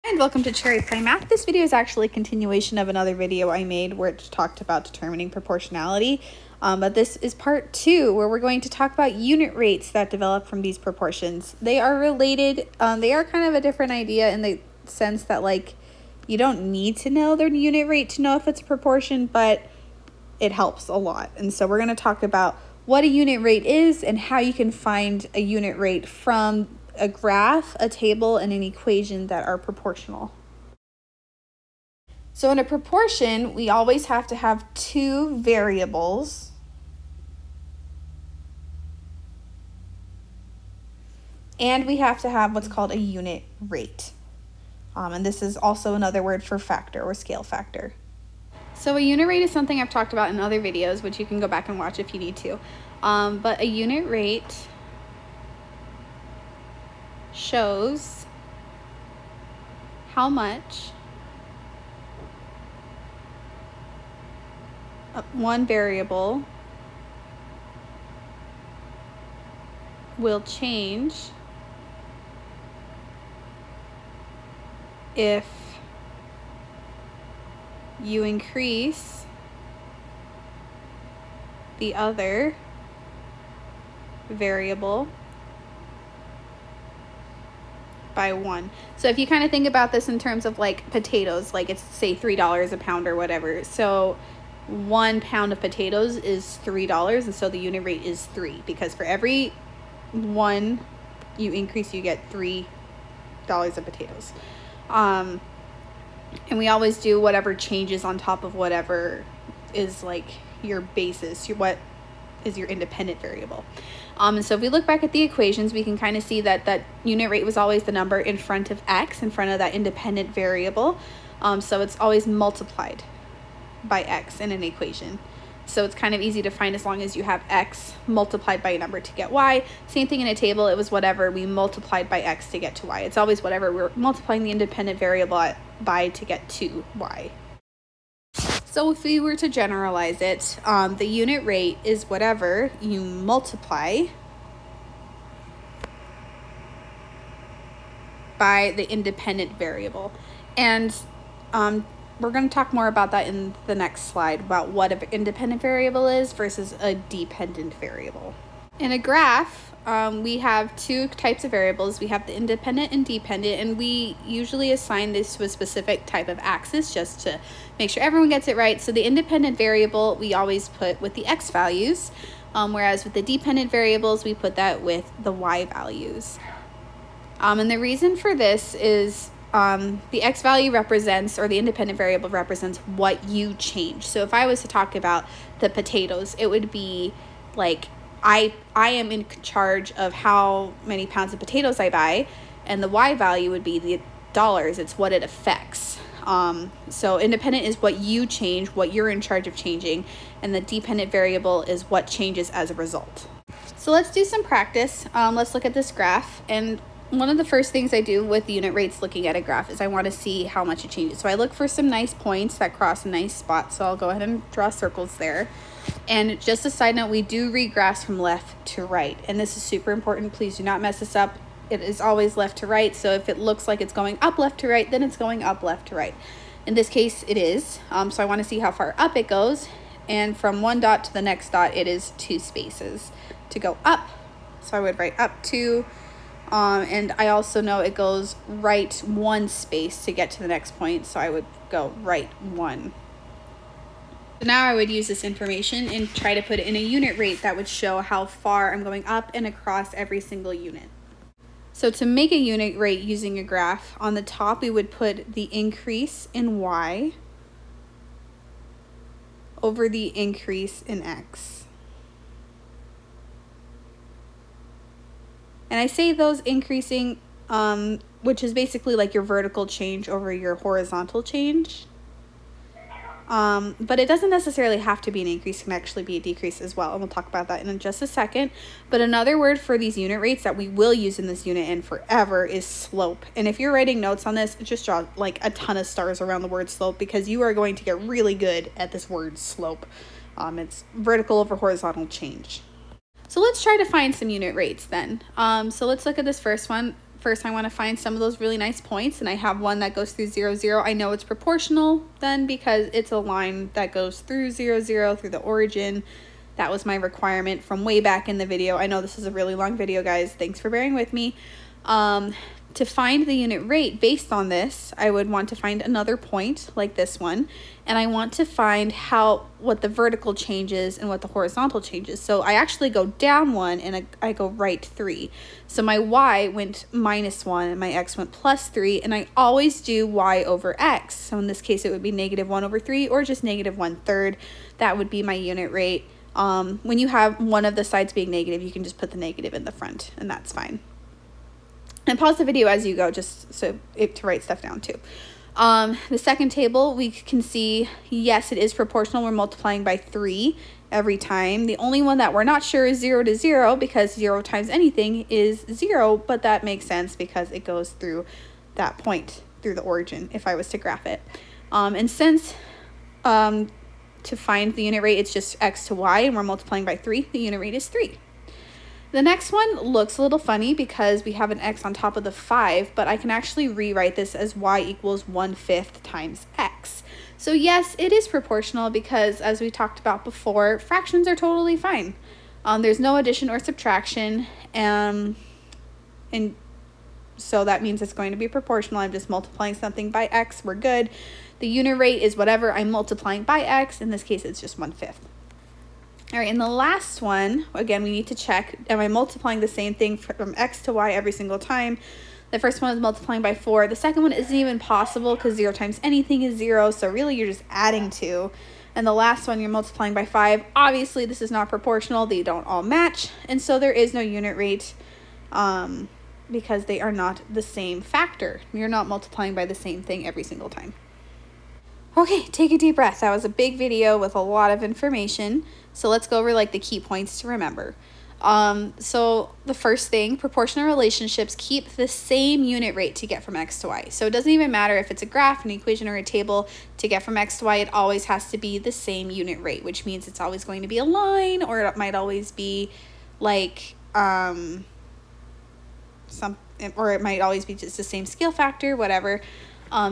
And welcome to Cherry Pie Math. This video is actually a continuation of another video I made where it talked about determining proportionality. But this is part 2 where we're going to talk about unit rates that develop from these proportions. They are related. They are kind of a different idea in the sense that you don't need to know their unit rate to know if it's a proportion, but it helps a lot. And so we're going to talk about what a unit rate is and how you can find a unit rate from a graph, a table, and an equation that are proportional. So in a proportion, we always have to have two variables. And we have to have what's called a unit rate. And this is also another word for factor or scale factor. So a unit rate is something I've talked about in other videos, which you can go back and watch if you need to. But a unit rate shows how much one variable will change if you increase the other variable by 1. So if you kind of think about this in terms of like potatoes, like it's say $3 a pound or whatever. So 1 pound of potatoes is $3, and so the unit rate is 3, because for every 1 you increase, you get $3 of potatoes. And we always do whatever changes on top of whatever is like your basis, what is your independent variable. And so if we look back at the equations, we can kind of see that that unit rate was always the number in front of x, in front of that independent variable. So it's always multiplied by x in an equation. So it's kind of easy to find as long as you have x multiplied by a number to get y. Same thing in a table, it was whatever we multiplied by x to get to y. It's always whatever we're multiplying the independent variable by to get to y. So if we were to generalize it, the unit rate is whatever you multiply by the independent variable. And we're going to talk more about that in the next slide, about what an independent variable is versus a dependent variable. In a graph, we have two types of variables. We have the independent and dependent, and we usually assign this to a specific type of axis just to make sure everyone gets it right. So the independent variable we always put with the x values, whereas with the dependent variables we put that with the y values. And the reason for this is the x value represents, or the independent variable represents, what you change. So if I was to talk about the potatoes, it would be like I am in charge of how many pounds of potatoes I buy, and the y value would be the dollars. It's what it affects. So independent is what you change, what you're in charge of changing, and the dependent variable is what changes as a result. So let's do some practice. Let's look at this graph, and one of the first things I do with unit rates looking at a graph is I want to see how much it changes. So I look for some nice points that cross a nice spot. So I'll go ahead and draw circles there. And just a side note, we do read graphs from left to right. And this is super important. Please do not mess this up. It is always left to right. So if it looks like it's going up left to right, then it's going up left to right. In this case, it is. So I want to see how far up it goes. And from one dot to the next dot, it is 2 spaces to go up. So I would write up 2. And I also know it goes right 1 space to get to the next point, so I would go right 1. So now I would use this information and try to put it in a unit rate that would show how far I'm going up and across every single unit. So to make a unit rate using a graph, on the top we would put the increase in y over the increase in x. And I say those increasing, which is basically like your vertical change over your horizontal change. But it doesn't necessarily have to be an increase. It can actually be a decrease as well. And we'll talk about that in just a second. But another word for these unit rates that we will use in this unit and forever is slope. And if you're writing notes on this, just draw like a ton of stars around the word slope, because you are going to get really good at this word slope. It's vertical over horizontal change. So let's try to find some unit rates then. So let's look at this first one. first I want to find some of those really nice points, and I have one that goes through 0, 0. I know it's proportional then because it's a line that goes through 0, 0 through the origin. That was my requirement from way back in the video. I know this is a really long video, guys. Thanks for bearing with me. To find the unit rate based on this, I would want to find another point like this one, and I want to find what the vertical changes and what the horizontal changes. So I actually go down 1 and I go right 3. So my y went -1 and my x went +3, and I always do y over x. So in this case it would be -1/3 or just -1/3. That would be my unit rate. When you have one of the sides being negative, you can just put the negative in the front, and that's fine. And pause the video as you go, just to write stuff down too. The second table, we can see, yes, it is proportional. We're multiplying by 3 every time. The only one that we're not sure is 0 to 0, because 0 times anything is 0, but that makes sense because it goes through that point, through the origin, if I was to graph it. And since to find the unit rate, it's just x to y, and we're multiplying by 3, the unit rate is 3. The next one looks a little funny because we have an x on top of the 5, but I can actually rewrite this as y equals 1/5 times x. So yes, it is proportional because, as we talked about before, fractions are totally fine. There's no addition or subtraction, and so that means it's going to be proportional. I'm just multiplying something by x, we're good. The unit rate is whatever I'm multiplying by x. In this case, it's just 1/5. All right, and the last one, again, we need to check, am I multiplying the same thing from x to y every single time? The first one is multiplying by 4. The second one isn't even possible because 0 times anything is 0, so really you're just adding 2. And the last one, you're multiplying by 5. Obviously, this is not proportional. They don't all match, and so there is no unit rate because they are not the same factor. You're not multiplying by the same thing every single time. Okay, take a deep breath. That was a big video with a lot of information. So let's go over like the key points to remember. So the first thing, proportional relationships keep the same unit rate to get from x to y. So it doesn't even matter if it's a graph, an equation, or a table. To get from x to y, it always has to be the same unit rate, which means it's always going to be a line, or it might always be like or it might always be just the same scale factor, whatever.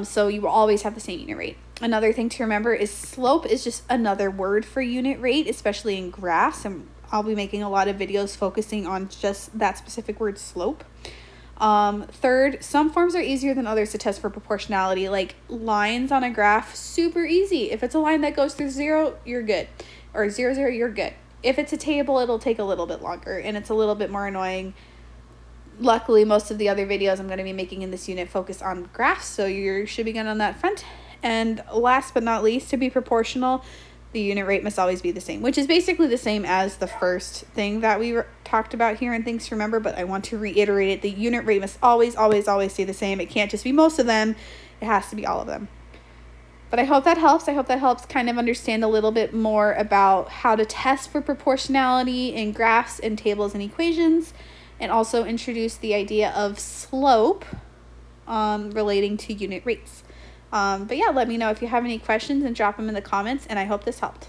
So you will always have the same unit rate. Another thing to remember is slope is just another word for unit rate, especially in graphs, and I'll be making a lot of videos focusing on just that specific word, slope. Third, some forms are easier than others to test for proportionality, like lines on a graph, super easy. If it's a line that goes through 0, you're good, or 0, 0, you're good. If it's a table, it'll take a little bit longer, and it's a little bit more annoying. Luckily, most of the other videos I'm going to be making in this unit focus on graphs, so you should be good on that front. And last but not least, to be proportional, the unit rate must always be the same, which is basically the same as the first thing that we talked about here in things to remember, but I want to reiterate it. The unit rate must always, always, always stay the same. It can't just be most of them. It has to be all of them. But I hope that helps. I hope that helps kind of understand a little bit more about how to test for proportionality in graphs and tables and equations, and also introduce the idea of slope relating to unit rates. But yeah, let me know if you have any questions and drop them in the comments, and I hope this helped.